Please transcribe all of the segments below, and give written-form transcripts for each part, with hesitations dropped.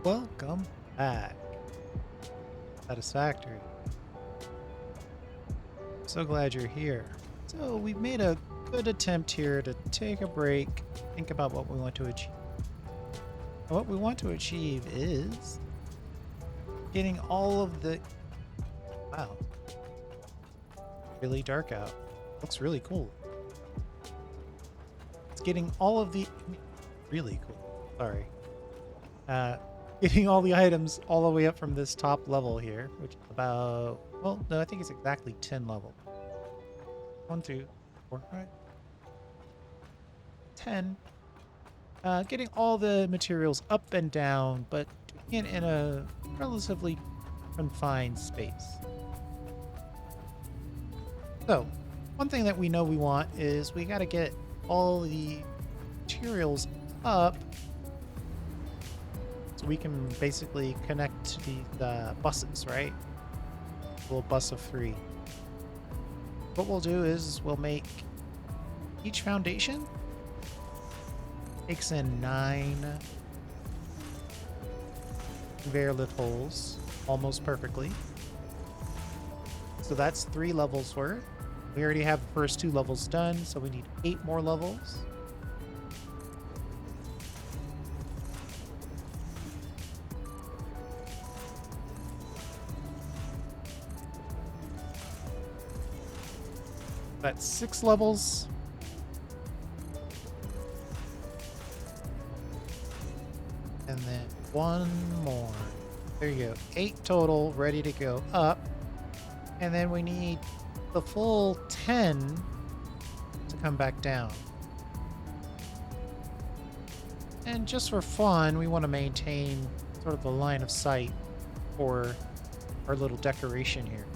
Welcome back. Satisfactory. So glad you're here. So we've made a good attempt here to take a break, think about what we want to achieve. What we want to achieve is getting all of the... Wow. Really dark out. Looks really cool. It's getting all of the... Really cool. Sorry. Getting all the items all the way up from this top level here, which is about, well, no, I think it's exactly 10 levels. 1, 2, 4, 5, 10. Getting all the materials up and down, but doing it in a relatively confined space. So, one thing that we know we want is we got to get all the materials up so we can basically connect to the buses, right? A little bus of 3. What we'll do is we'll make each foundation takes in 9 conveyor lift holes almost perfectly. So that's 3 levels worth. We already have the first 2 levels done, so we need 8 more levels. That's 6 levels. And then 1 more. There you go. 8 total ready to go up. And then we need the full 10 to come back down. And just for fun, we want to maintain sort of the line of sight for our little decoration here.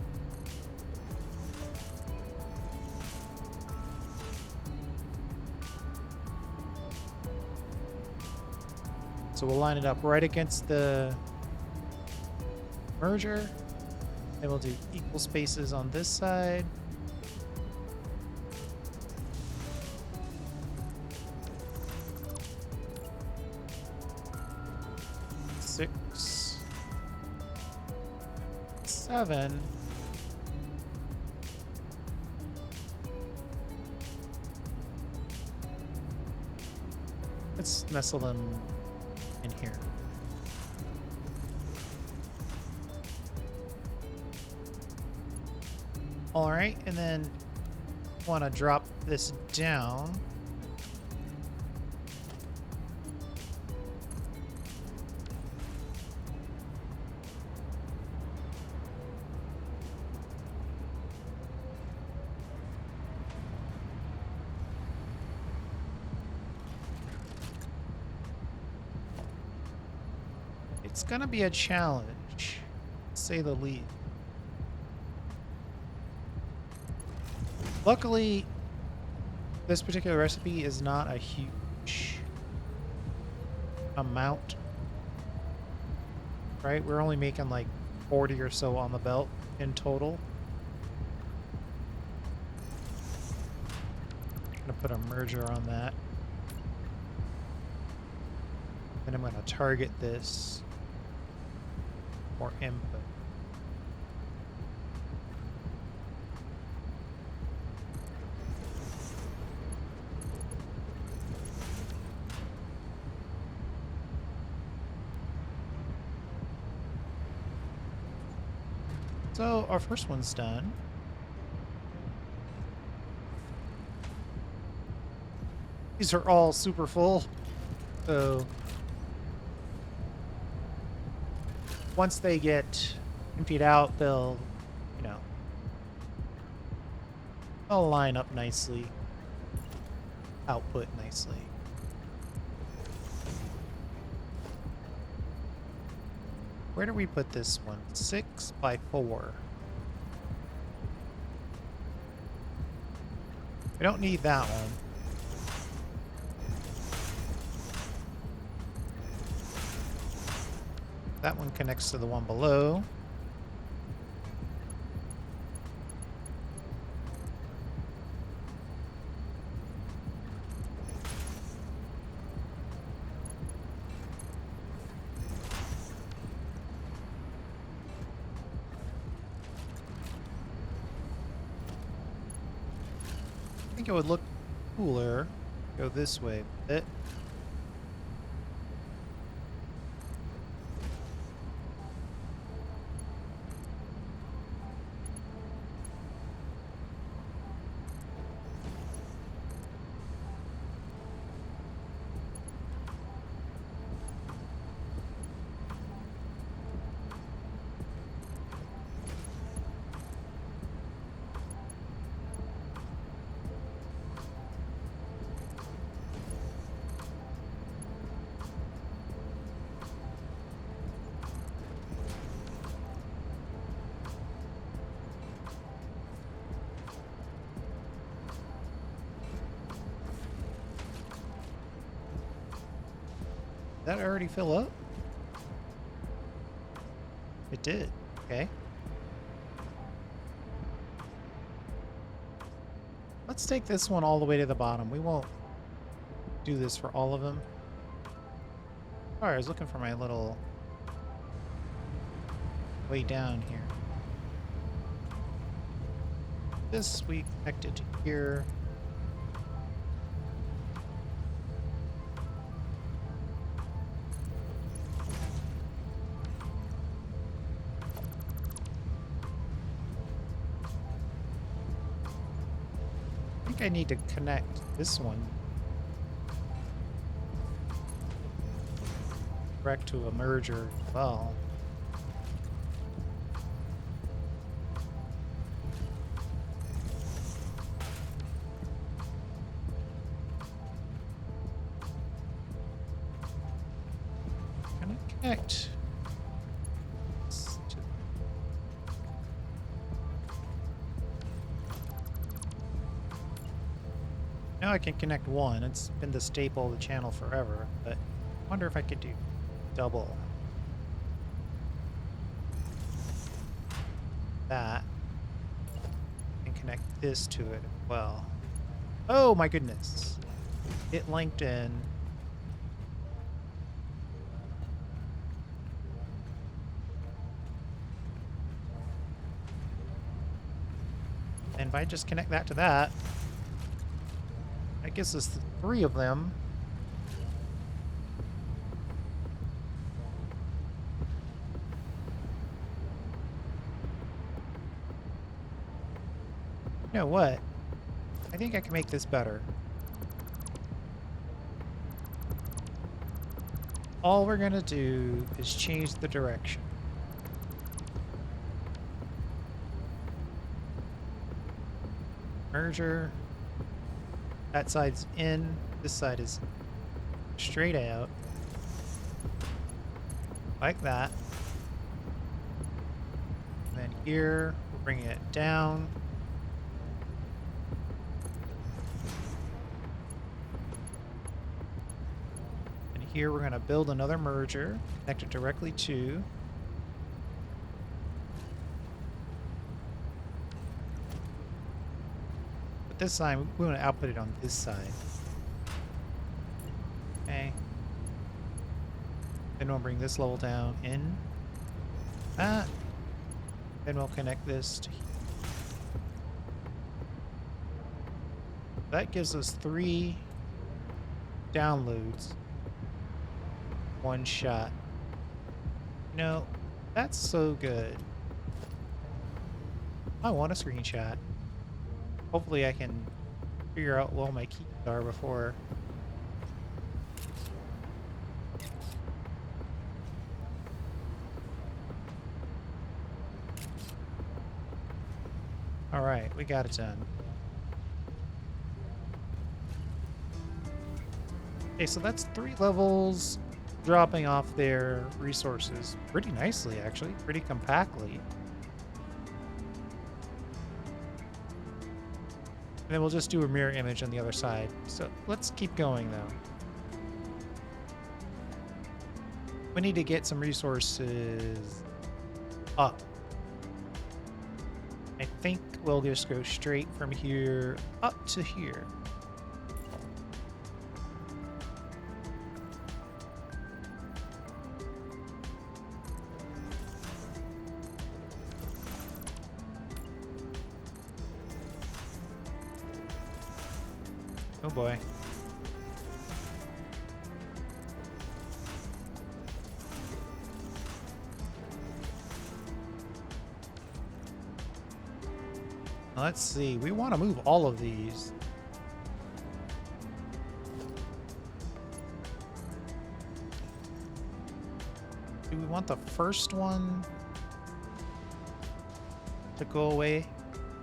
So we'll line it up right against the merger. And we'll do equal spaces on this side. Six, 7. Let's nestle them in here. All right, and then want to drop this down. It's gonna be a challenge, to say the least. Luckily, this particular recipe is not a huge amount, right? We're only making like 40 or so on the belt in total. I'm gonna put a merger on that. And I'm gonna target this for input. So our first one's done. These are all super full. So once they get emptied out, they'll, they'll line up nicely, output nicely. Where do we put this one? 6 by 4. We don't need that one. That one connects to the one below. think it would look cooler. Go this way with it. Did that already fill up? It did. Okay. Let's take this one all the way to the bottom. We won't do this for all of them. Sorry, I was looking for my little way down here. This we connected to here. I think I need to connect this one direct to a merger as well. Gonna connect. Now I can connect one. It's been the staple of the channel forever, but I wonder if I could do double. That. And connect this to it as well. Oh my goodness. It linked in. And if I just connect that to that, that gives us three of them. You know what? I think I can make this better. All we're gonna do is change the direction. Merger. That side's in, this side is straight out. Like that. And then here, we're bringing it down. And here we're going to build another merger, connect it directly to. This time, we want to output it on this side. Okay. Then we'll bring this level down in. That. Then we'll connect this to here. That gives us 3 downloads. One shot. No, that's so good. I want a screenshot. Hopefully I can figure out what all my keys are before. Alright, we got it done. Okay, so that's 3 levels dropping off their resources pretty nicely, actually, pretty compactly. And then we'll just do a mirror image on the other side. So let's keep going though. We need to get some resources up. I think we'll just go straight from here up to here. Oh boy. Let's see. We want to move all of these. Do we want the first one to go away?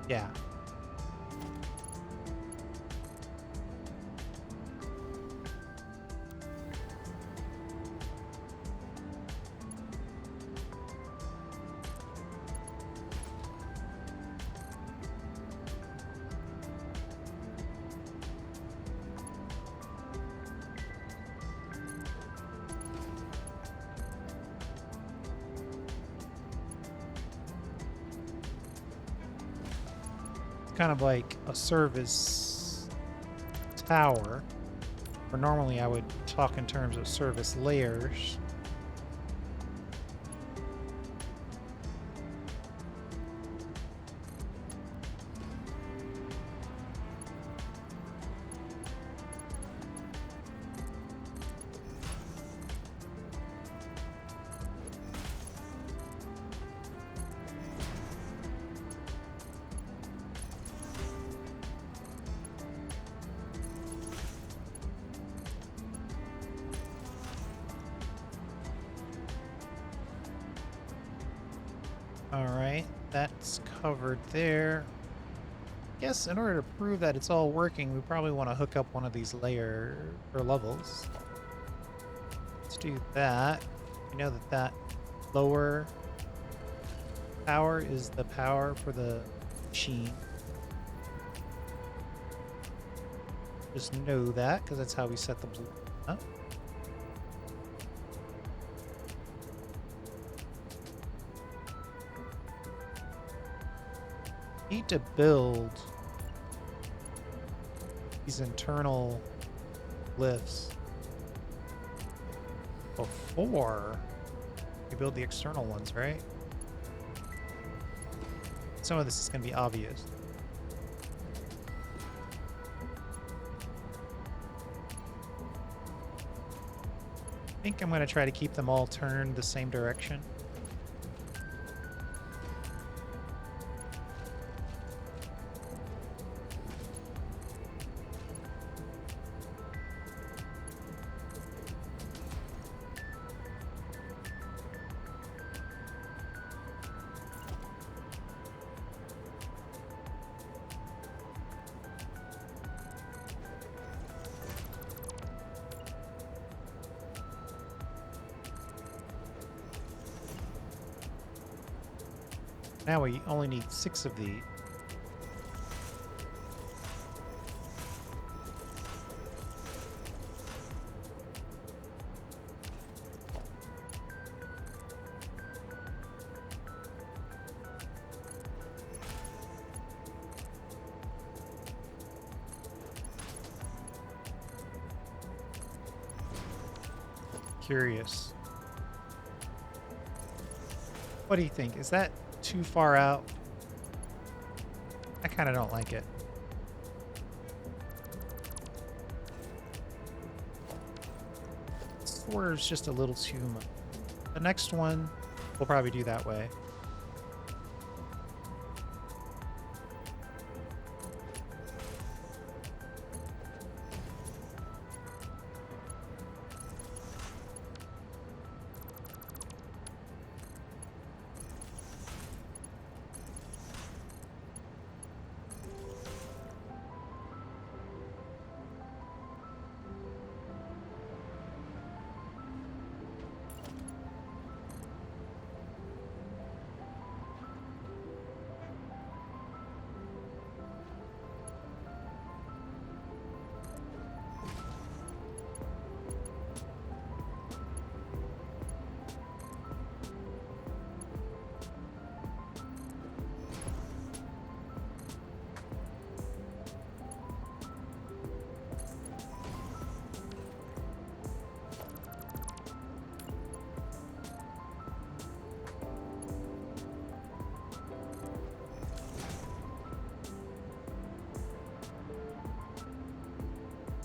Yeah. Kind of like a service tower, or normally I would talk in terms of service layers. All right, that's covered there. Guess in order to prove that it's all working, we probably want to hook up one of these layer or levels. Let's do that. We know that that lower power is the power for the machine. Just know that because that's how we set the blue up. Need to build these internal lifts before we build the external ones, right? Some of this is going to be obvious. I think I'm going to try to keep them all turned the same direction. Now we only need 6 of these. Curious. What do you think? Is that too far out? I kind of don't like it. Swerve's just a little too much. The next one, we'll probably do that way.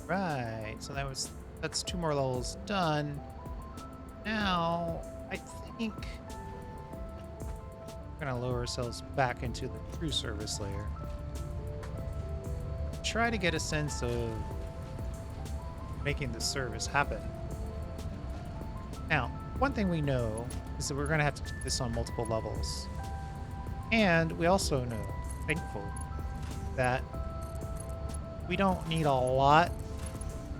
Right. So that's 2 more levels done. Now, I think we're gonna lower ourselves back into the crew service layer. Try to get a sense of making this service happen. Now, one thing we know is that we're gonna have to do this on multiple levels. And we also know, thankfully, that we don't need a lot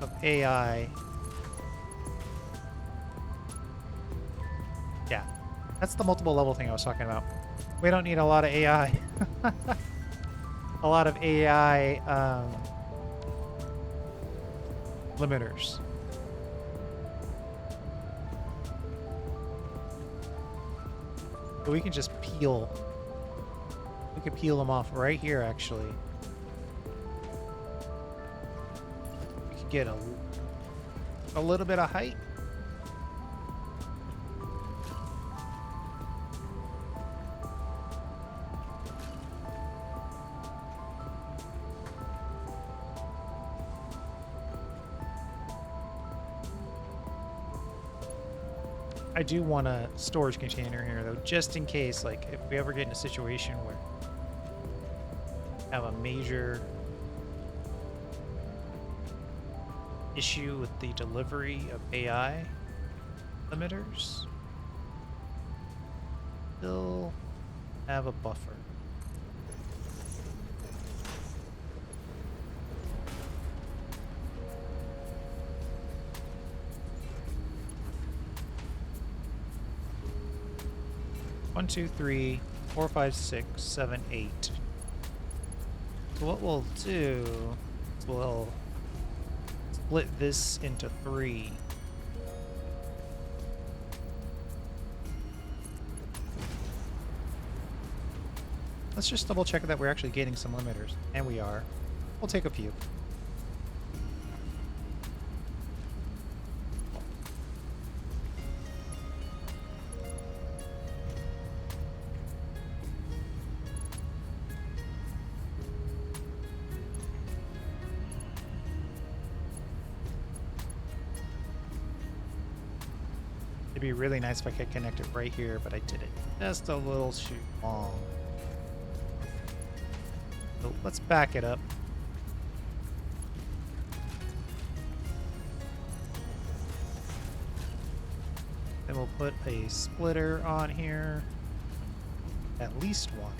of AI. Yeah, that's the multiple level thing I was talking about. We don't need a lot of AI. A lot of AI limiters. But we can just peel. We can peel them off right here, actually. We can get a little bit of height. I do want a storage container here, though, just in case, like, if we ever get in a situation where we have a major issue with the delivery of AI limiters, still have a buffer. One, two, three, 4, 5, 6, 7, 8. So what we'll do is we'll split this into 3. Let's just double check that we're actually getting some limiters. And we are. We'll take a few. It'd be really nice if I could connect it right here, but I did it just a little too long. So let's back it up. Then we'll put a splitter on here. At least one.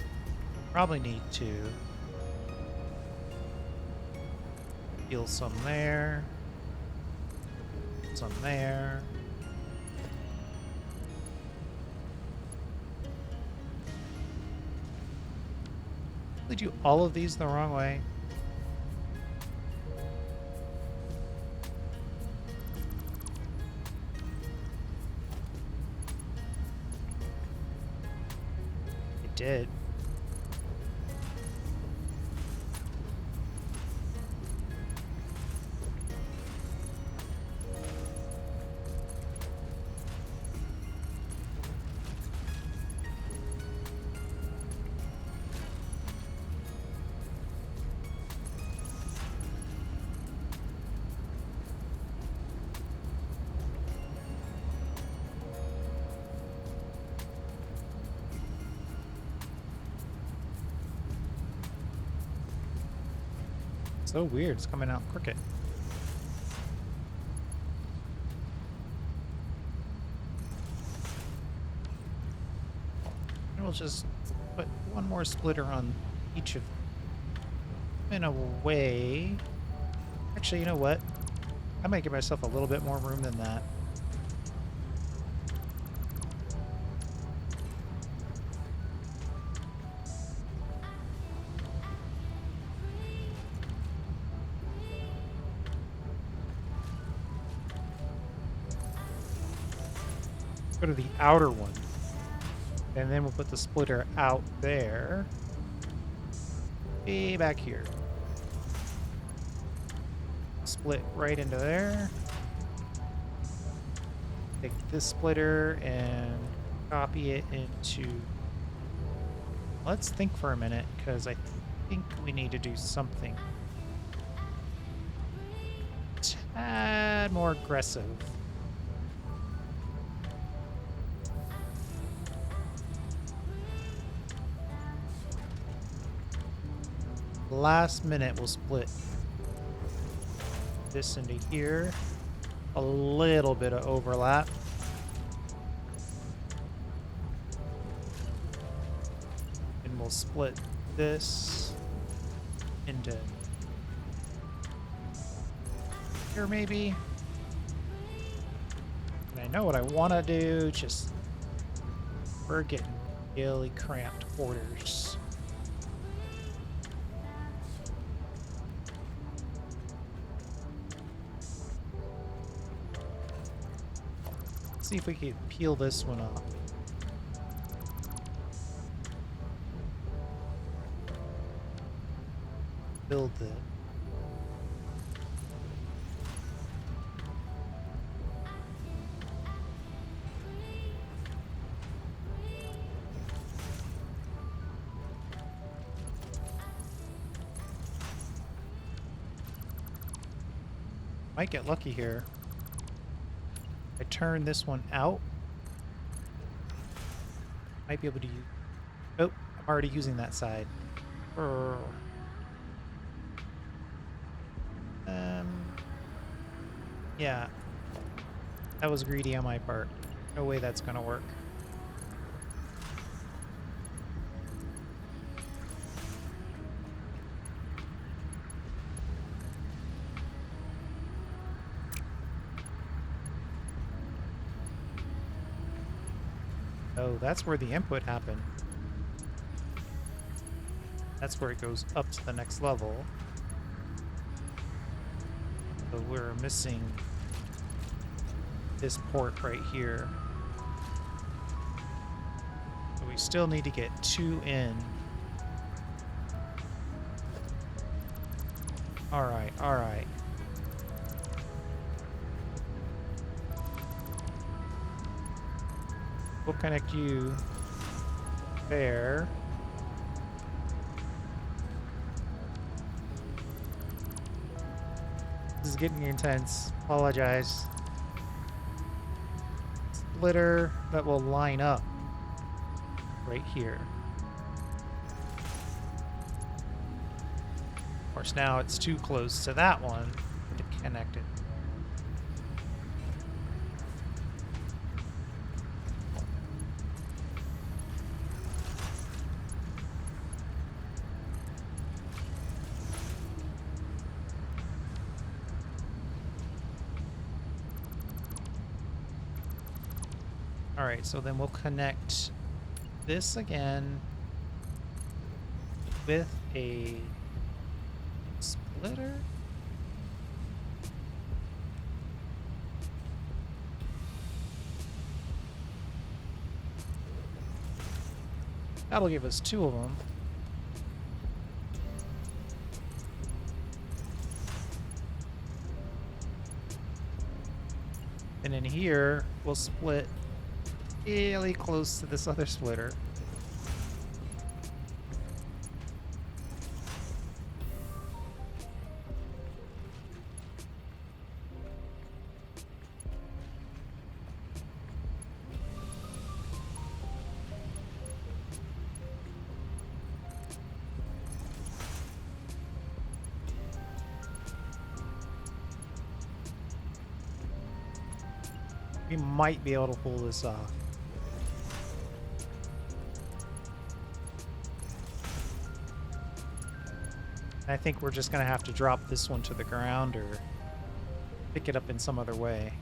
Probably need 2. Peel some there. Some there. We do all of these the wrong way. It did. So weird, it's coming out crooked. And we'll just put one more splitter on each of them in a way. Actually, you know what? I might give myself a little bit more room than that. Go to the outer one, and then we'll put the splitter out there. Way back here. Split right into there. Take this splitter and copy it into... Let's think for a minute, because I think we need to do something. Add more aggressive. Last minute, we'll split this into here. A little bit of overlap. And we'll split this into here maybe. And I know what I want to do, just we're getting really cramped quarters. Let's see if we can peel this one off. Build it. Might get lucky here. I turn this one out. Might be able to use... Oh, I'm already using that side. Yeah. That was greedy on my part. No way that's gonna work. Oh, that's where the input happened. That's where it goes up to the next level. So we're missing this port right here. So we still need to get 2 in. Alright, alright. We'll connect you there. This is getting intense. Apologize. Splitter that will line up right here. Of course, now it's too close to that one to connect it. Alright, so then we'll connect this again with a splitter. That'll give us 2 of them. And in here, we'll split really close to this other splitter. We might be able to pull this off. I think we're just going to have to drop this one to the ground or pick it up in some other way.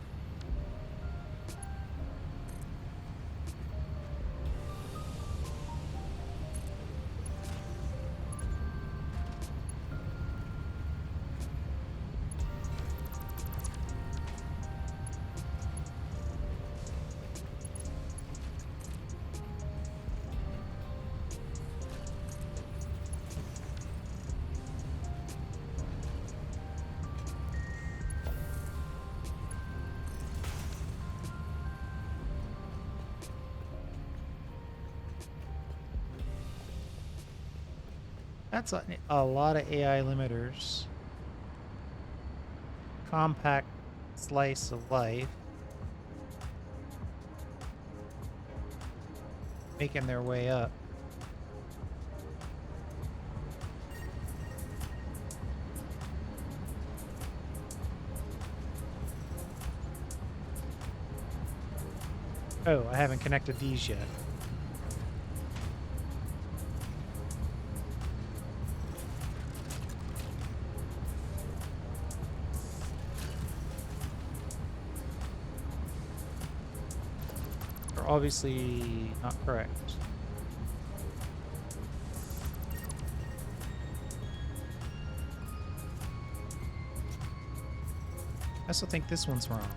That's a lot of AI limiters. Compact slice of life making their way up. Oh, I haven't connected these yet. They're obviously not correct. I also think this one's wrong.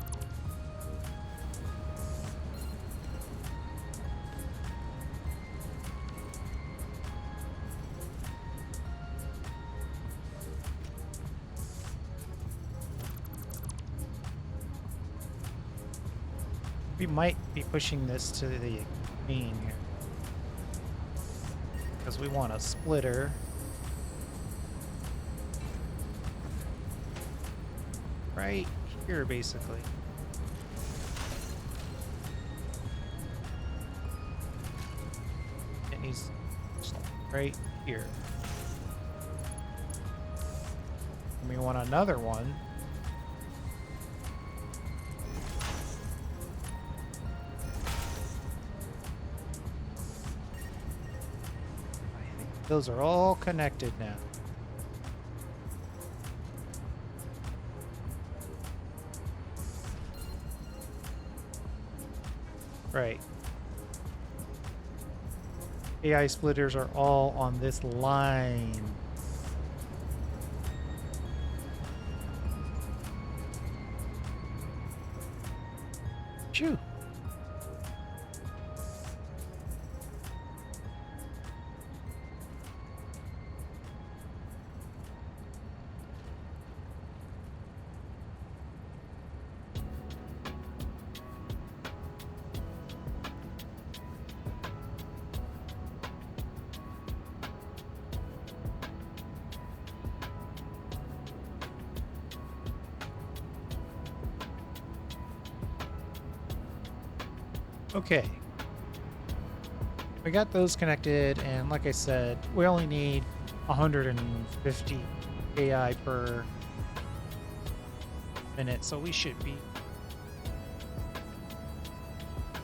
We might be pushing this to the mean here. Because we want a splitter. Right here, basically. It needs right here. And we want another one. Those are all connected now. Right. AI splitters are all on this line. Phew. Okay. We got those connected, and like I said, we only need 150 AI per minute, so we should be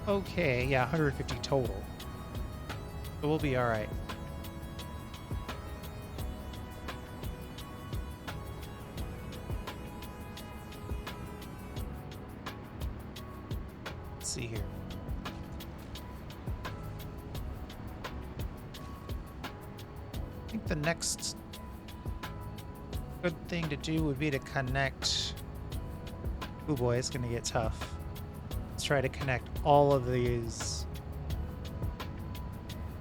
okay. Yeah, 150 total. So we'll be all right. Let's see here. I think the next good thing to do would be to connect. Oh boy, it's gonna get tough. Let's try to connect all of these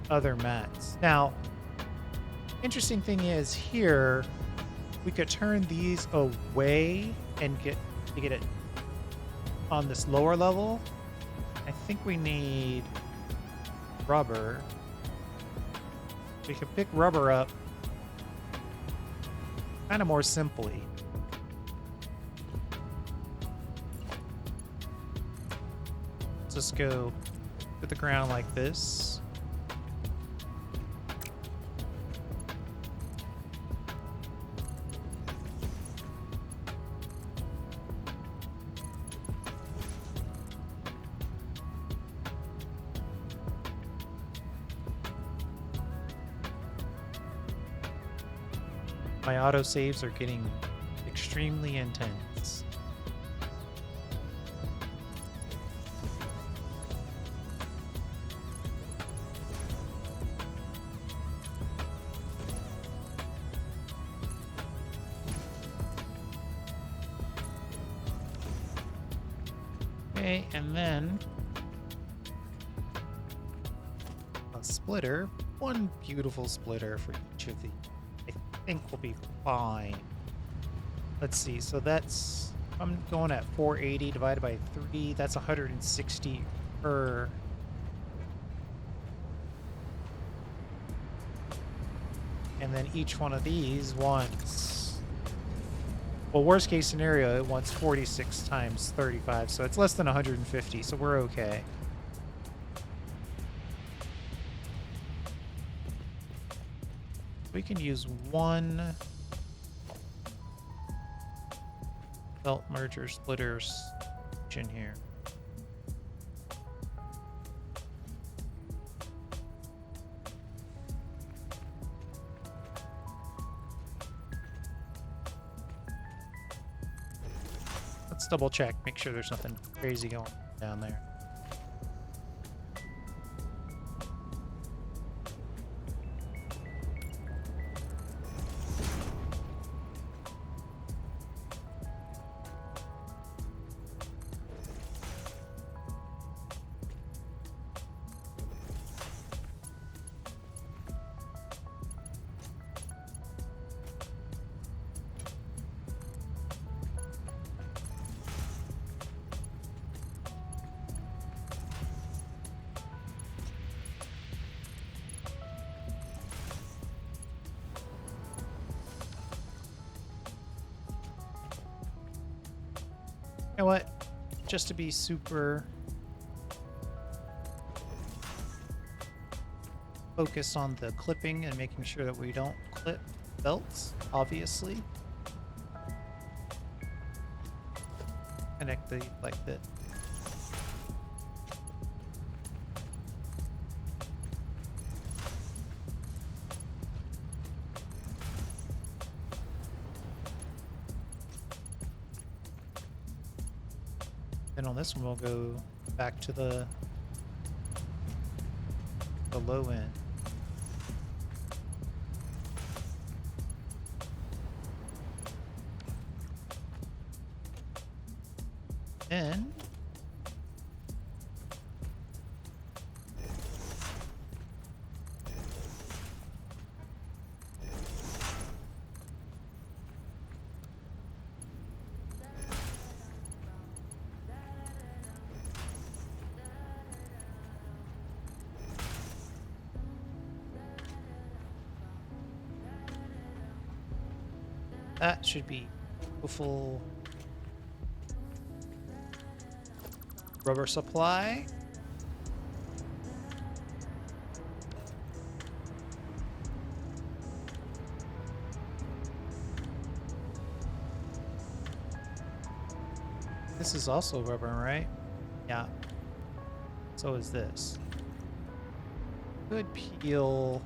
other mats. Now, interesting thing is here, we could turn these away and get it on this lower level. I think we need rubber. We can pick rubber up kind of more simply. Let's just go to the ground like this. My autosaves are getting extremely intense. Okay, and then a splitter, one beautiful splitter for each of the. I think we'll be fine. Let's see. So that's, I'm going at 480 divided by 3. That's 160 per. And then each one of these wants Well, worst case scenario, it wants 46 times 35, so it's less than 150, so we're okay. We can use one belt merger splitter in here. Let's double check, make sure there's nothing crazy going down there. You know what? Just to be super focused on the clipping and making sure that we don't clip belts, obviously. Connect the like this. Then on this one, we'll go back to the low end. Then that should be a full rubber supply. This is also rubber, right? Yeah. So is this. Could peel.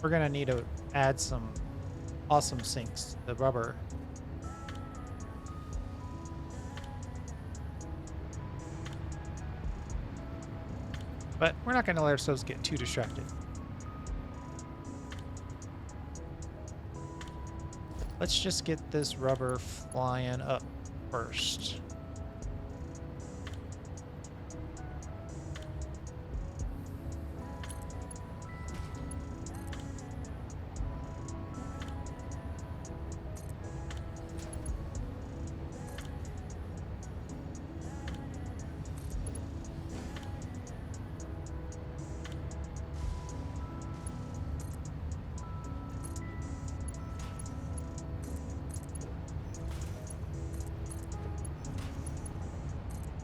We're gonna need to add some awesome sinks to the rubber. But we're not gonna let ourselves get too distracted. Let's just get this rubber flying up first.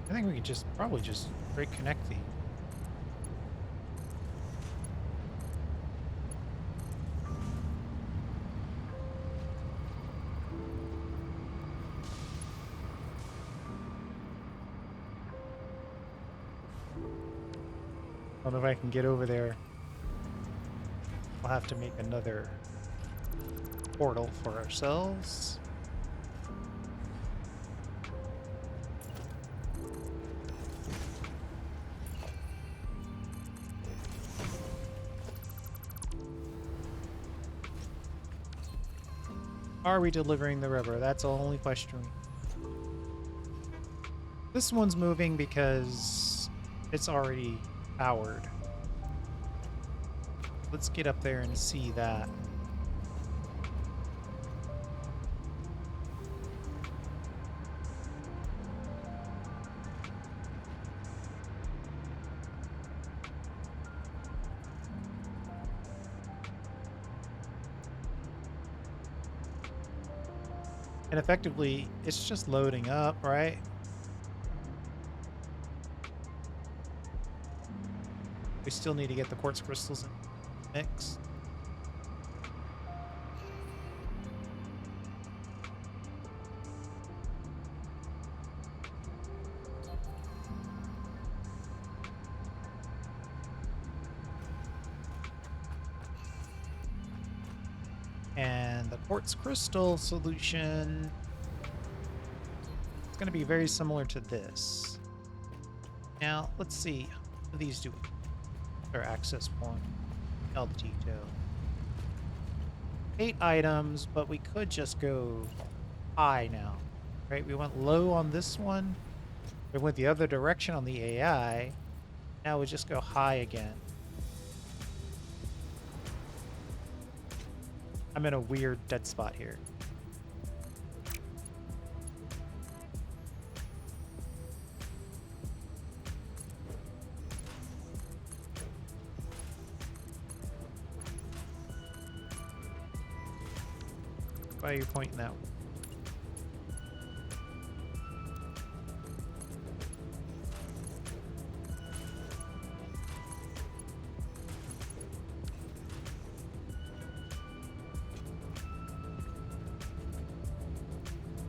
I think we could probably just straight connect the. I don't know if I can get over there. We'll have to make another portal for ourselves. Are we delivering the rubber? That's the only question. This one's moving because it's already powered. Let's get up there and see that. And effectively, it's just loading up, right? We still need to get the quartz crystals in the mix. And the quartz crystal solution is going to be very similar to this. Now, let's see. How do these do their access point? All the detail. 8 items, but we could just go high now, right? We went low on this one. We went the other direction on the AI. Now we just go high again. I'm in a weird dead spot here. Why are you pointing that way?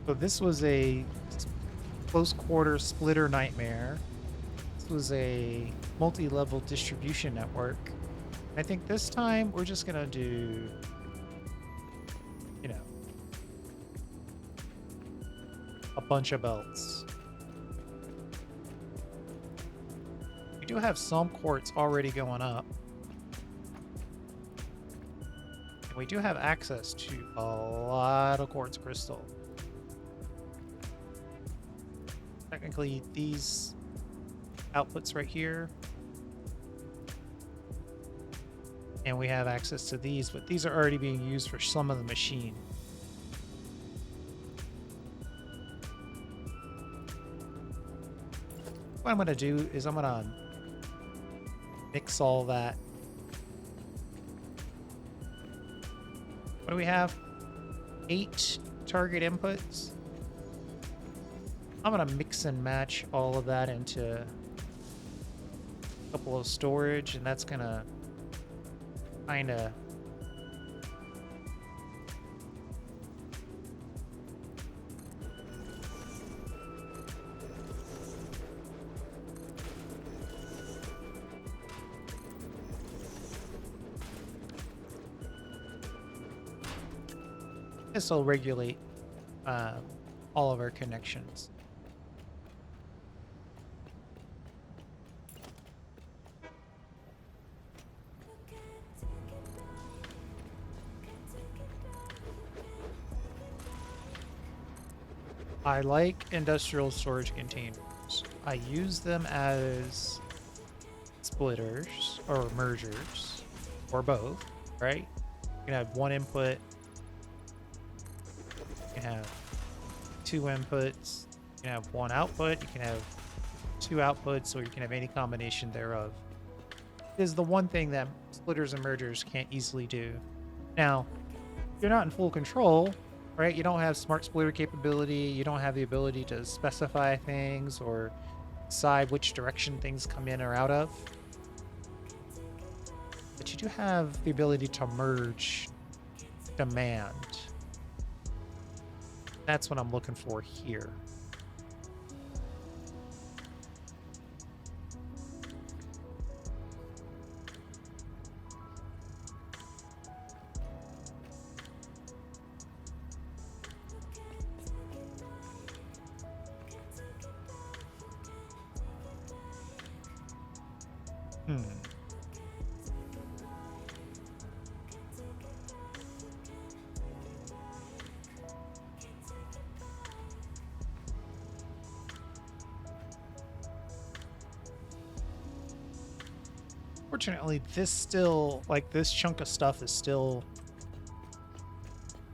So this was a close quarter splitter nightmare. This was a multi-level distribution network. I think this time we're just gonna do, you know, a bunch of belts. We do have some quartz already going up. And we do have access to a lot of quartz crystal. Technically, these outputs right here. And we have access to these, but these are already being used for some of the machine. What I'm going to do is I'm going to mix all that. What do we have? 8 target inputs. I'm going to mix and match all of that into a couple of storage, and that's going to kind of this will regulate all of our connections. I like industrial storage containers. I use them as splitters or mergers or both, right? You can have one input, you can have 2 inputs, you can have 1 output, you can have 2 outputs, or you can have any combination thereof. It is the one thing that splitters and mergers can't easily do. Now, you're not in full control, right? You don't have smart splitter capability, you don't have the ability to specify things or decide which direction things come in or out of. But you do have the ability to merge demand. That's what I'm looking for here. Fortunately, this chunk of stuff is still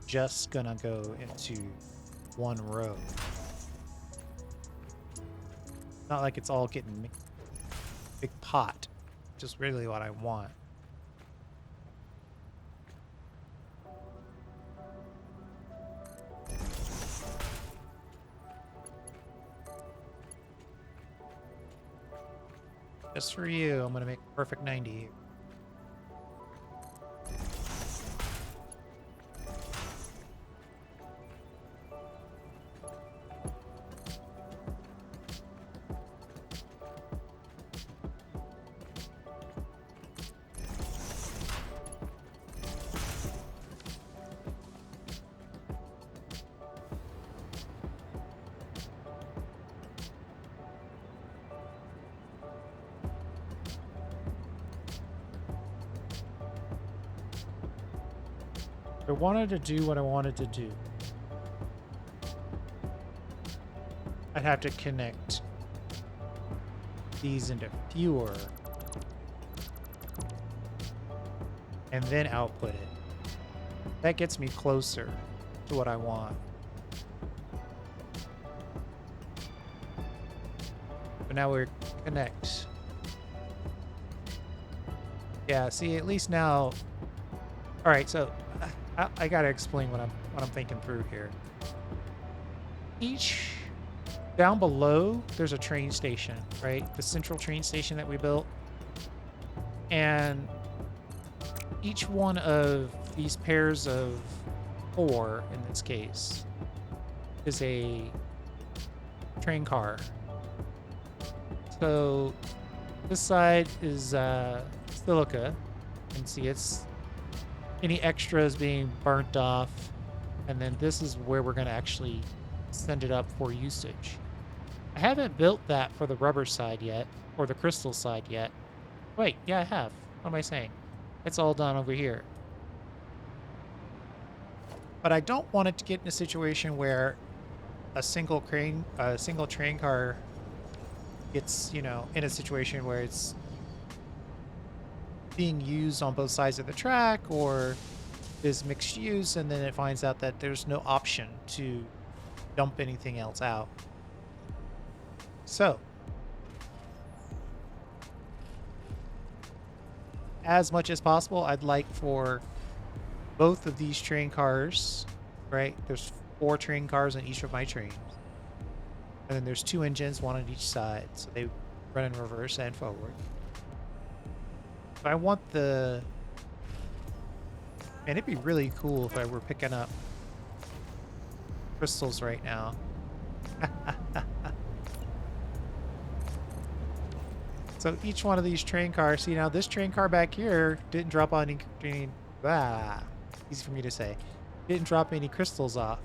just gonna go into one row. Not like it's all getting big pot, which is really what I want. Just for you, I'm gonna make a perfect 90 here. I wanted to do what I wanted to do. I'd have to connect these into fewer and then output it. That gets me closer to what I want. But now we're connect. Yeah, see, at least now. All right, so I gotta explain what I'm thinking through here. Each down below, there's a train station, right? The central train station that we built, and each one of these pairs of 4, in this case, is a train car. So this side is silica. You can see it's any extras being burnt off, and then this is where we're going to actually send it up for usage. I haven't built that for the rubber side yet, or the crystal side yet. Wait, yeah, I have. What am I saying? It's all done over here. But I don't want it to get in a situation where a single train car gets, you know, in a situation where it's being used on both sides of the track or is mixed use, and then it finds out that there's no option to dump anything else out. So, as much as possible, I'd like for both of these train cars, right? There's 4 train cars on each of my trains. And then there's 2 engines, 1 on each side. So they run in reverse and forward. But I want the... Man, it'd be really cool if I were picking up crystals right now. So each one of these train cars, see now this train car back here didn't drop on any, easy for me to say, didn't drop any crystals off.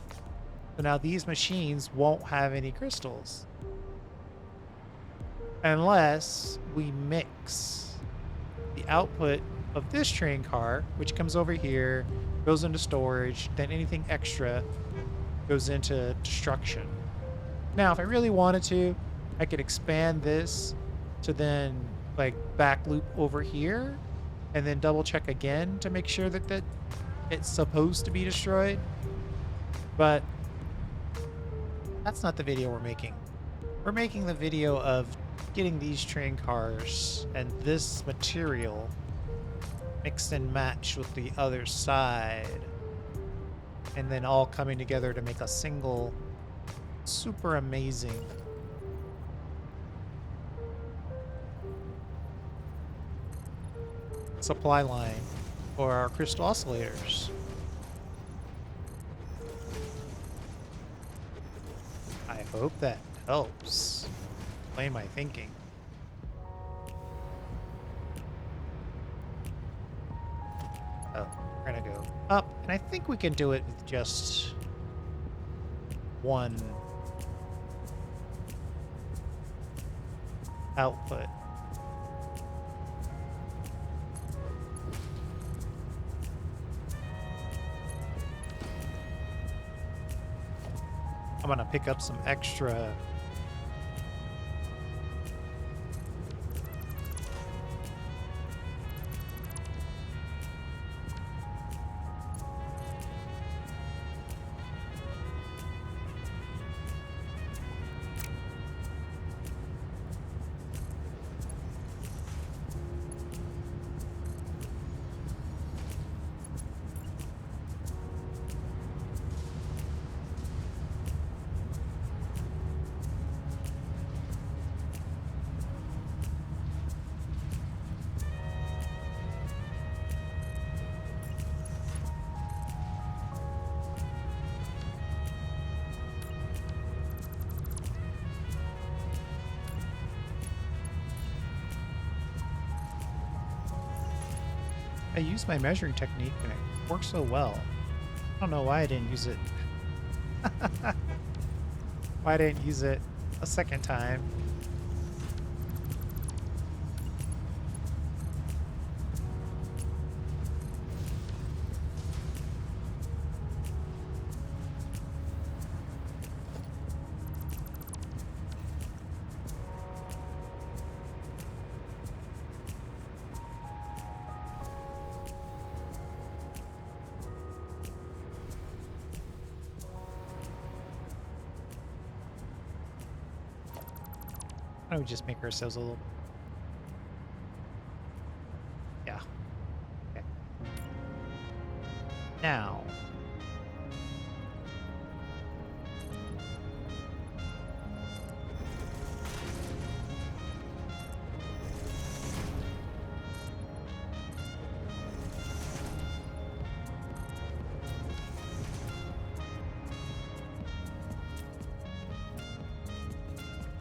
So now these machines won't have any crystals. Unless we mix the output of this train car, which comes over here, goes into storage, then anything extra goes into destruction. Now, if I really wanted to, I could expand this to then like back loop over here and then double check again to make sure that it's supposed to be destroyed. But that's not the video we're making. We're making the video of getting these train cars and this material mixed and matched with the other side, and then all coming together to make a single super amazing supply line for our crystal oscillators. I hope that helps explain my thinking. Oh, we're gonna go up, and I think we can do it with just one output. I'm gonna pick up some extra I use my measuring technique and it works so well. I don't know why I didn't use it. Why I didn't use it a second time. Why don't we just make ourselves a little... Yeah. Okay. Now...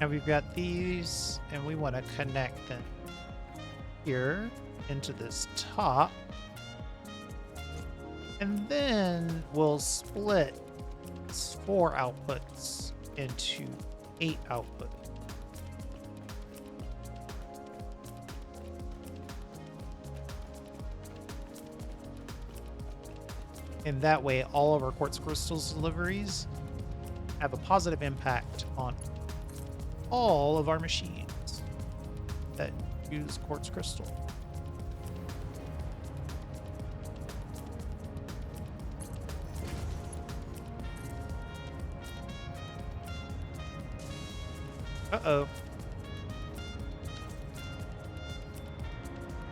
Now we've got these, and we want to connect them here into this top. And then we'll split 4 outputs into 8 outputs. And that way, all of our quartz crystals deliveries have a positive impact on all of our machines that use quartz crystal. Uh-oh.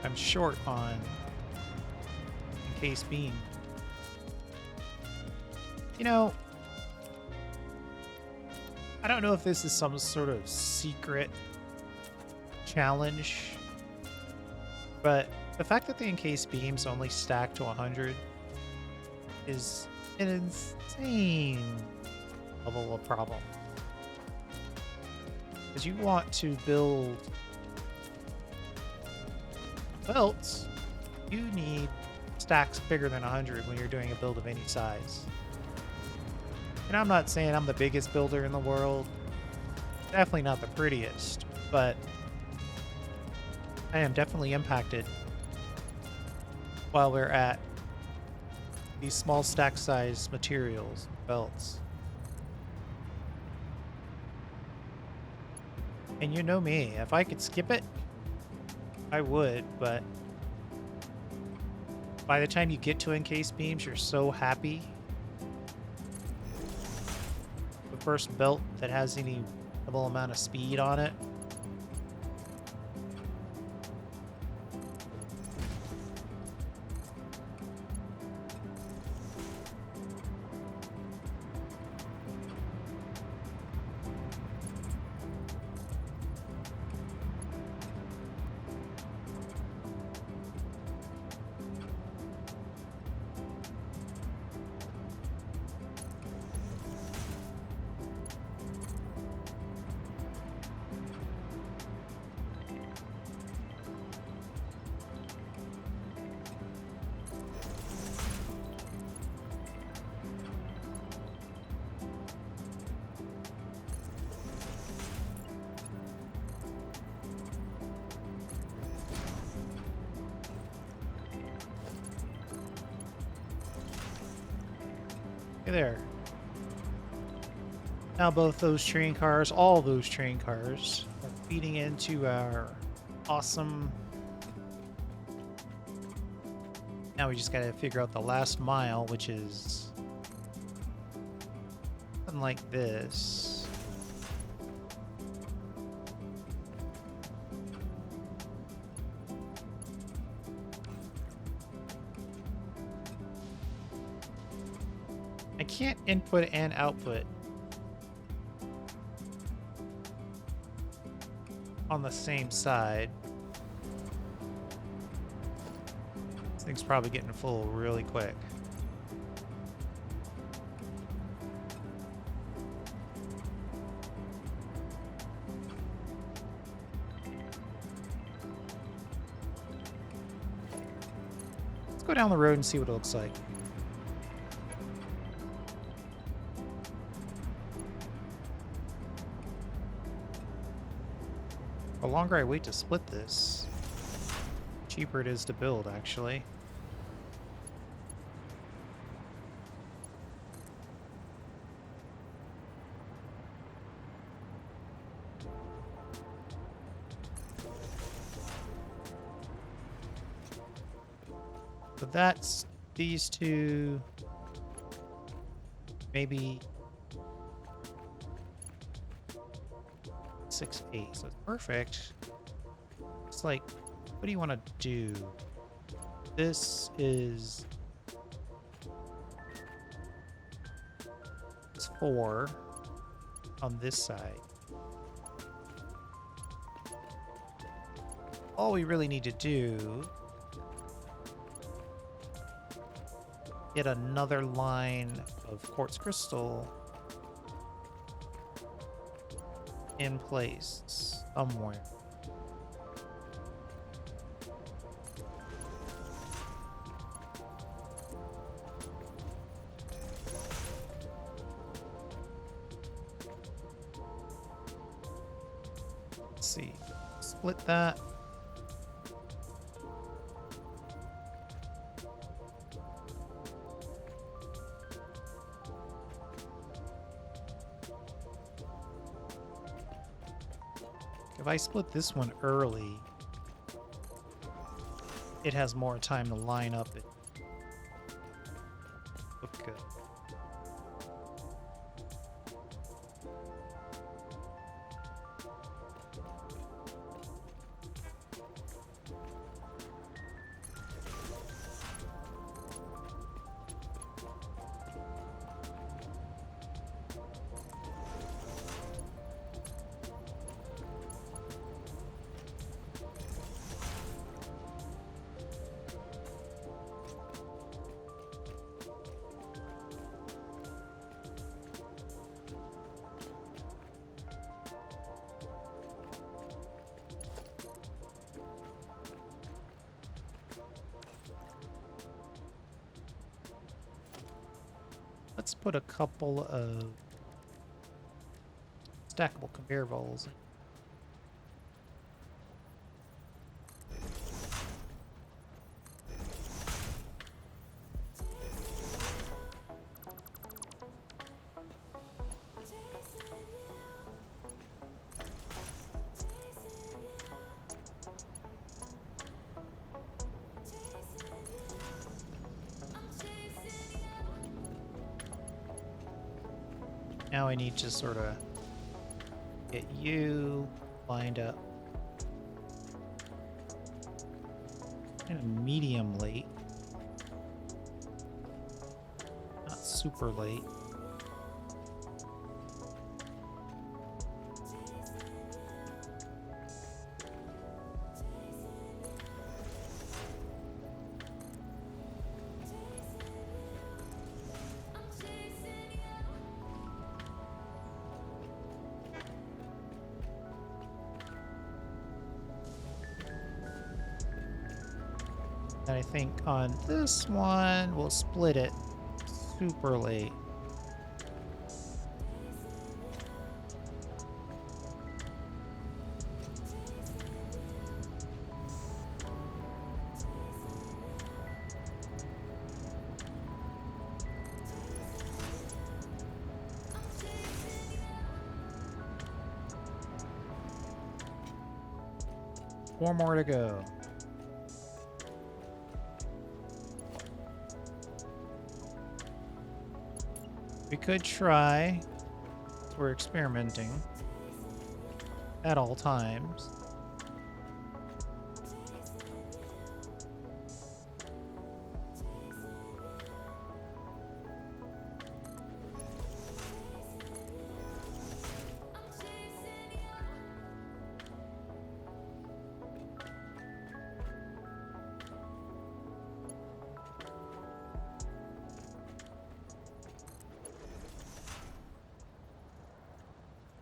I'm short on encased beam. You know, I don't know if this is some sort of secret challenge, but the fact that the encased beams only stack to 100 is an insane level of problem. Because you want to build belts, you need stacks bigger than 100 when you're doing a build of any size. And I'm not saying I'm the biggest builder in the world. Definitely not the prettiest, but I am definitely impacted while we're at these small stack size materials, belts. And you know me, if I could skip it, I would, but by the time you get to encased beams, you're so happy. The first belt that has any double amount of speed on it. There. Now both those train cars, all those train cars, are feeding into our awesome... Now we just gotta figure out the last mile, which is something like this. I can't input and output on the same side. This thing's probably getting full really quick. Let's go down the road and see what it looks like. The longer I wait to split this, the cheaper it is to build, actually. So that's these two, maybe 6, 8. So it's perfect. It's like, what do you want to do? This is 4 on this side. All we really need to do, get another line of quartz crystal in place somewhere. Let's see. Split that. If I split this one early, it has more time to line up and look good. Let's put a couple of stackable conveyor balls. Now I need to sort of get you lined up. Kind of medium late. Not super late. And I think on this one, we'll split it super late. Four more to go. We could try, we're experimenting at all times.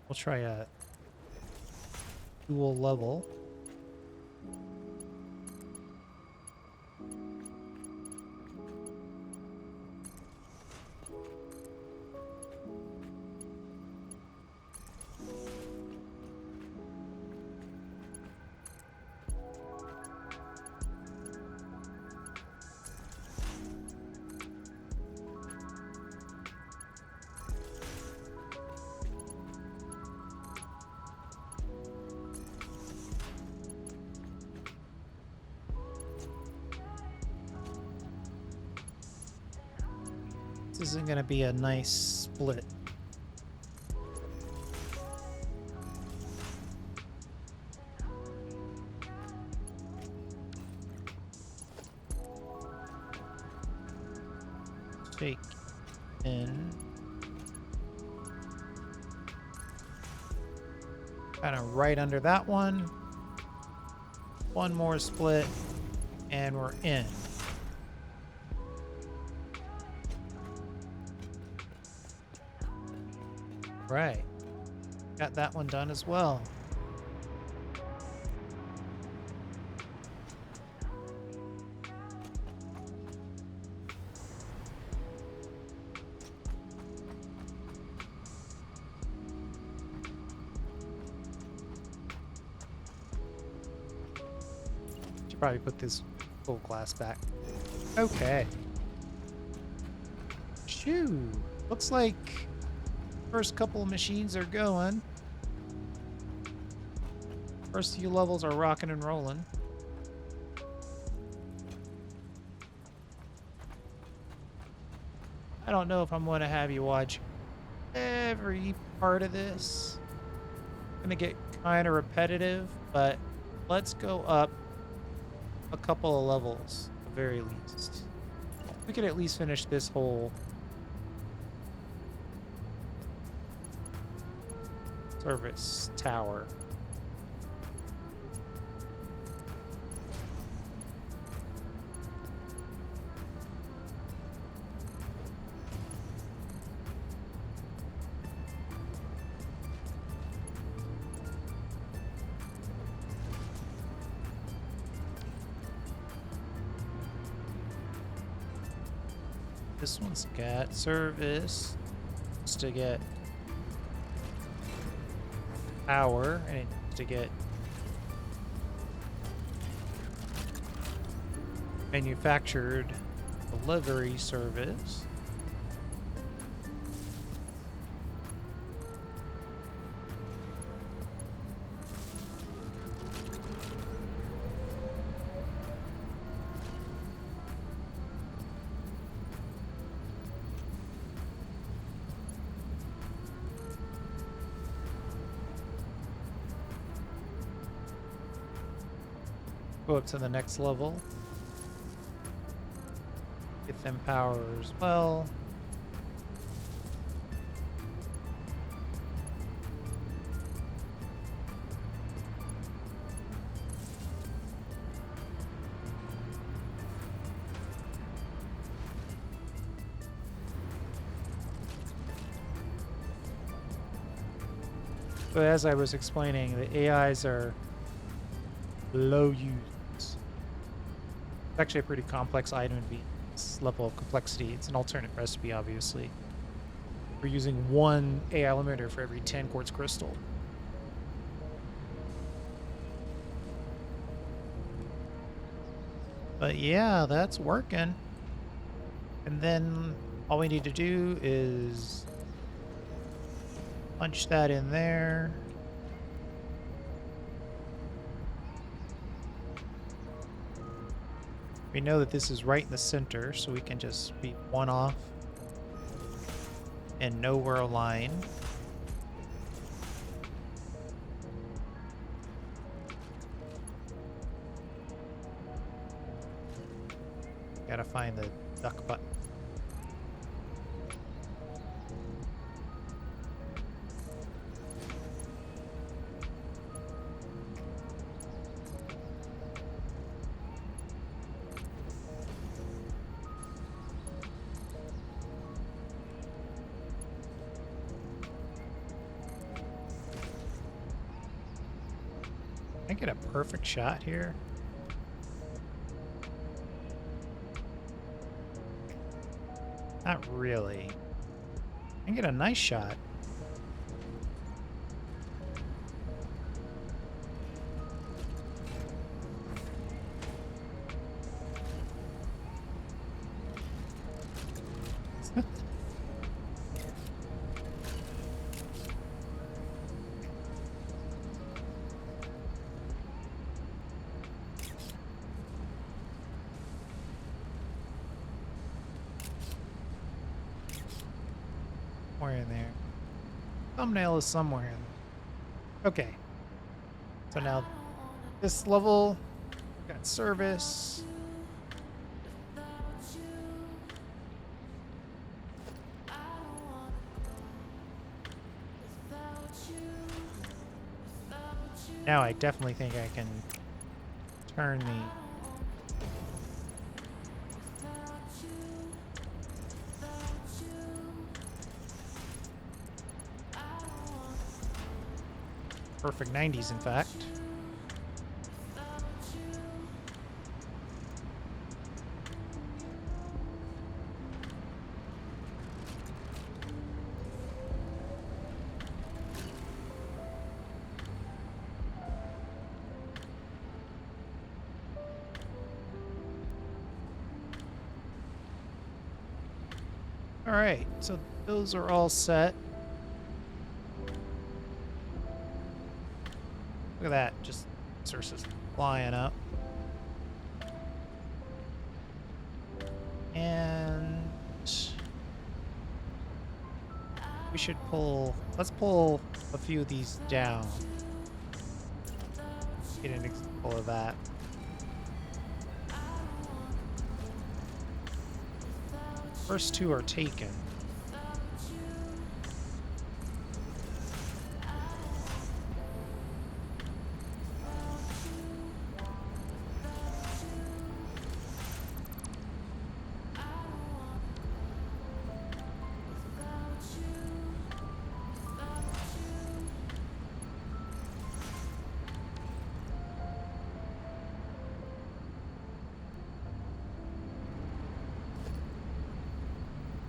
We'll try a dual level. This isn't going to be a nice split. Shake in. Kind of right under that one. One more split, and we're in. Right. Got that one done as well. Should probably put this full glass back. Okay. Shoo. Looks like first couple of machines are going. First few levels are rocking and rolling. I don't know if I'm going to have you watch every part of this. It's going to get kind of repetitive, but let's go up a couple of levels at the very least. We could at least finish this whole service tower. This one's got service. It's to get power, and it needs to get manufactured delivery service. Go up to the next level. Get them power as well. So as I was explaining, the AIs are low use. It's actually a pretty complex item to be this level of complexity. It's an alternate recipe, obviously. We're using one AI limiter for every 10 quartz crystal. But yeah, that's working. And then all we need to do is punch that in there. We know that this is right in the center, so we can just be one off and know we're aligned. Gotta find the duck button. Can I get a perfect shot here? Not really. I can get a nice shot. thumbnail is somewhere in there. Okay. So now this level, we've got service. Now I definitely think I can turn the perfect 90s, in fact. All right, so those are all set. Look at that, just sources flying up. And we should let's pull a few of these down. Get an example of that. First two are taken.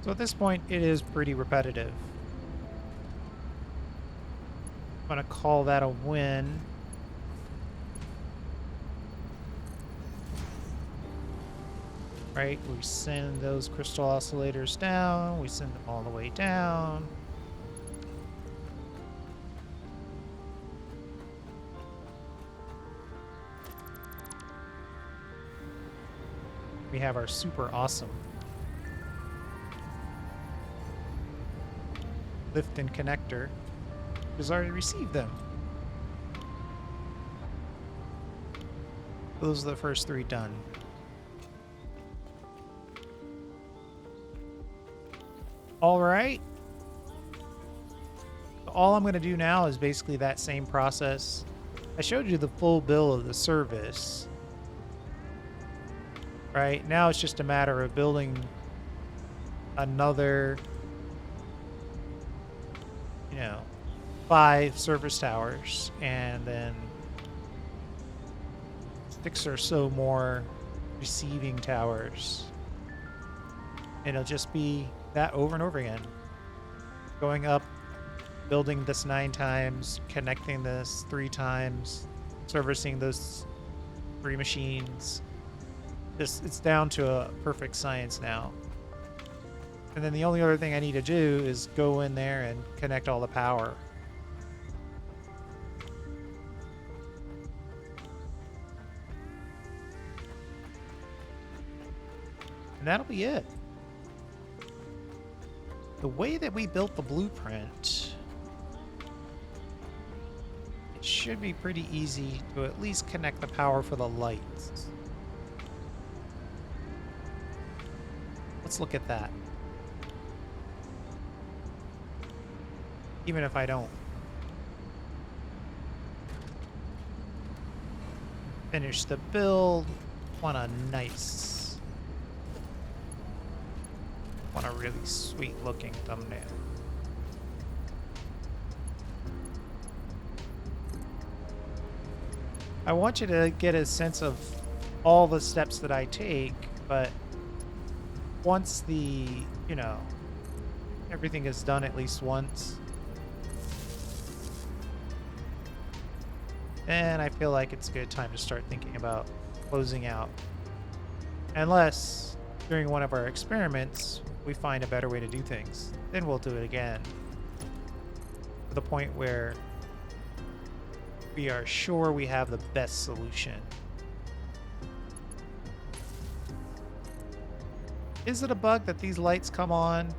So at this point, it is pretty repetitive. I'm going to call that a win. Right, we send those crystal oscillators down, we send them all the way down. We have our super awesome lift and connector, which has already received them. Those are the first three done. All right. All I'm going to do now is basically that same process. I showed you the full bill of the service. Right? Now it's just a matter of building another, 5 service towers and then 6 or so more receiving towers. And it'll just be that over and over again. Going up, building this 9 times, connecting this 3 times, servicing those 3 machines. It's down to a perfect science now. And then the only other thing I need to do is go in there and connect all the power. And that'll be it. The way that we built the blueprint, it should be pretty easy to at least connect the power for the lights. Let's look at that. Even if I don't finish the build, want a really sweet looking thumbnail. I want you to get a sense of all the steps that I take, but once everything is done at least once, and I feel like it's a good time to start thinking about closing out. Unless during one of our experiments we find a better way to do things, then we'll do it again. To the point where we are sure we have the best solution. Is it a bug that these lights come on,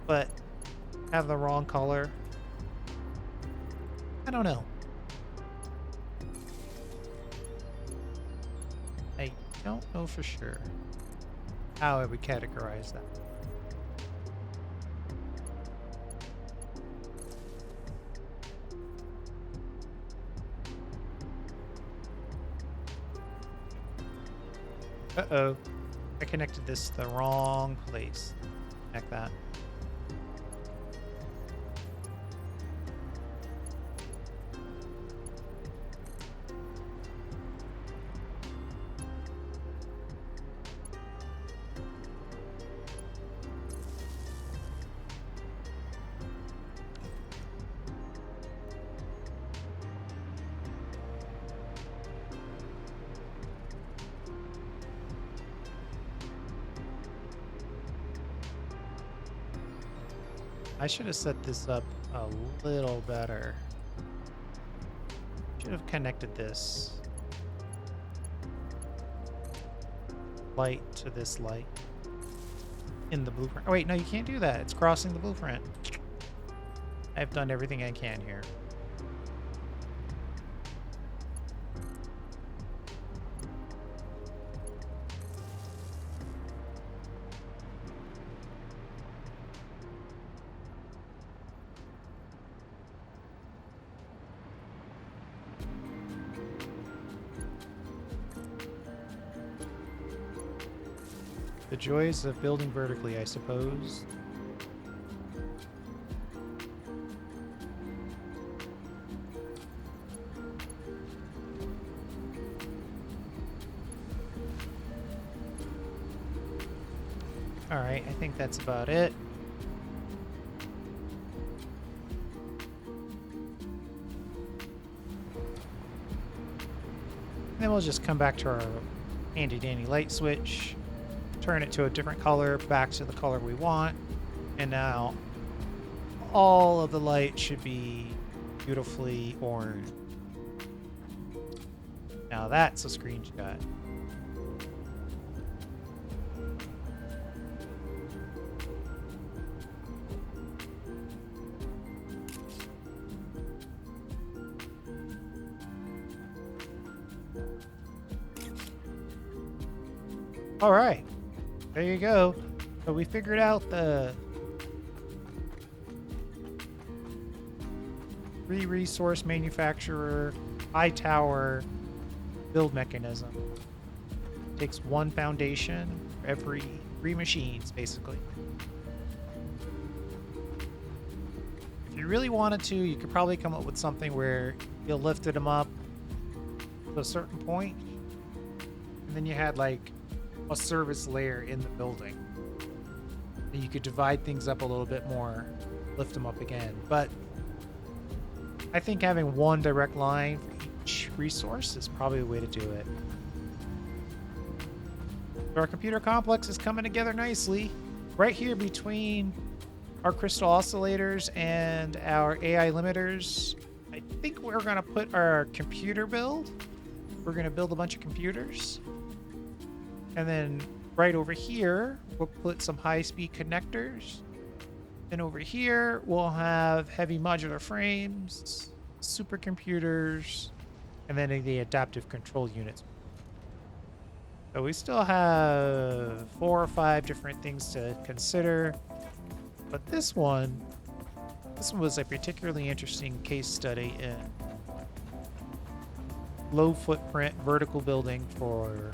but have the wrong color? I don't know. I don't know for sure how I would categorize that. Uh-oh. I connected this to the wrong place. Connect that. I should have set this up a little better. Should have connected this light to this light in the blueprint. Oh wait, no, you can't do that. It's crossing the blueprint. I've done everything I can here. The joys of building vertically, I suppose. All right, I think that's about it. Then we'll just come back to our handy dandy light switch. Turn it to a different color, back to the color we want, and now all of the light should be beautifully orange. Now that's a screenshot. All right. There you go. So we figured out the resource manufacturer, high tower build mechanism. Takes one foundation for every 3 machines, basically. If you really wanted to, you could probably come up with something where you lifted them up to a certain point, and then you had like a service layer in the building. And you could divide things up a little bit more, lift them up again. But I think having one direct line for each resource is probably the way to do it. So our computer complex is coming together nicely. Right here between our crystal oscillators and our AI limiters, I think we're going to put our computer build. We're going to build a bunch of computers. And then right over here, we'll put some high-speed connectors. And over here, we'll have heavy modular frames, supercomputers, and then the adaptive control units. So we still have 4 or 5 different things to consider. But this one was a particularly interesting case study in low footprint vertical building for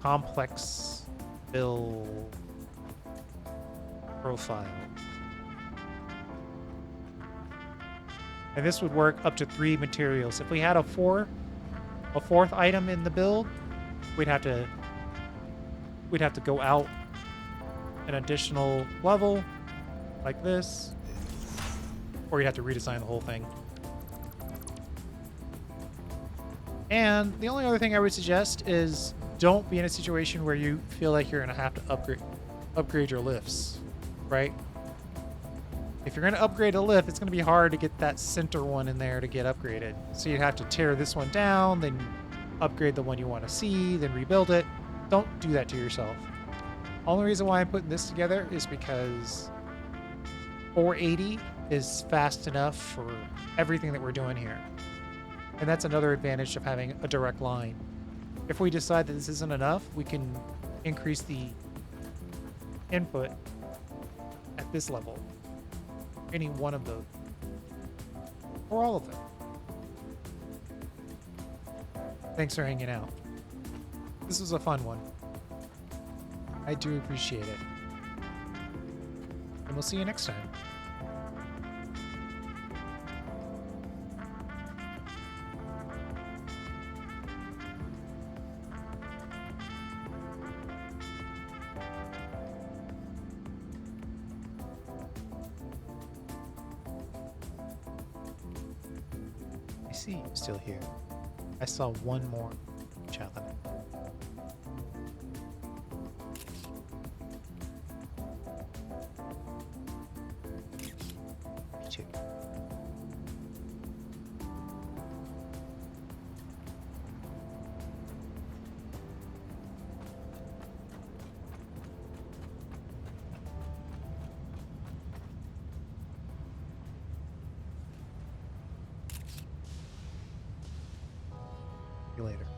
complex build profile. And this would work up to 3 materials. If we had a fourth item in the build, we'd have to go out an additional level like this, or you'd have to redesign the whole thing. And the only other thing I would suggest is don't be in a situation where you feel like you're going to have to upgrade your lifts, right? If you're going to upgrade a lift, it's going to be hard to get that center one in there to get upgraded. So you'd have to tear this one down, then upgrade the one you want to see, then rebuild it. Don't do that to yourself. Only reason why I'm putting this together is because 480 is fast enough for everything that we're doing here. And that's another advantage of having a direct line. If we decide that this isn't enough, we can increase the input at this level. Any one of those. Or all of them. Thanks for hanging out. This was a fun one. I do appreciate it. And we'll see you next time. I see you still here. I saw one more challenge. Me too. See you later.